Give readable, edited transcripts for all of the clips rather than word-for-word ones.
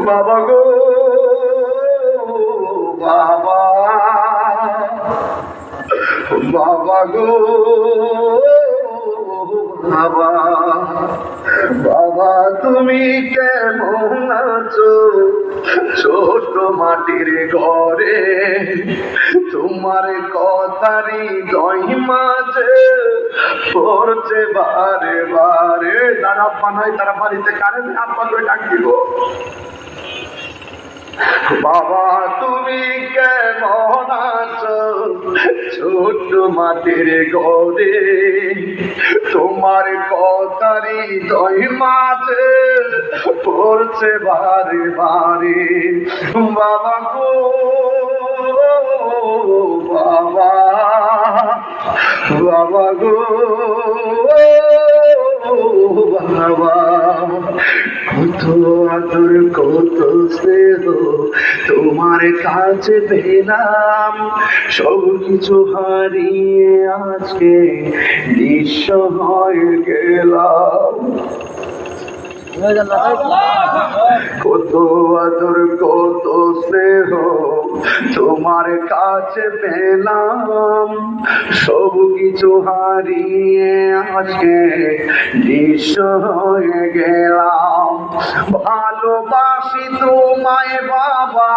বাবা গো বাবা, বাবা গো বাবা, বাবা তুমি কেমন আছো? ছোট মাটির ঘরে তোমার কথারি দই মাঝে পড়ছে বারে বারে। যারা আব্বা নয় তারা বাড়িতে কারে আব্বা করে ডাক দিব। বাবা তুমি কেমন আছো? ছোট মাটির ঘরে তোমার কথারি দই মাঝে পড়ছে বারে বারে। বাবা গো বাবা, বাবা গো বাবা, কত আদর কত স্নেহ তোমার কাছে পেলাম, সব কিছু হারিয়ে আজকে নিঃস্ব হয়ে গেলাম। কত আদর কত স্নেহ তোমার কাছে পেলাম, সব কিছু হারিয়ে আজকে নিঃস্ব হয়ে গেলাম। ভালোবাসি তোমায় বাবা,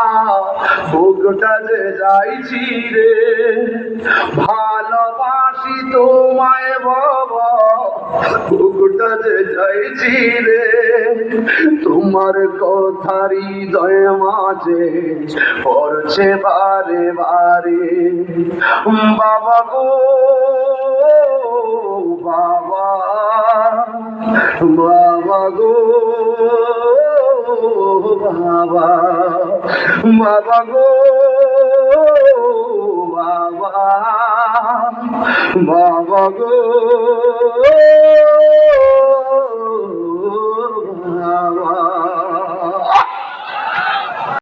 বুকটা যে যাইছি রে। ভালোবাসি তোমায় বাবা, বুকটা যে যাইছি রে। তোমার কথারি হৃদয় মাঝে পড়ছে বারে বারে। বাবা গো বাবা, বাবা গো বাবা, বাবা গো বাবা, বাবা গো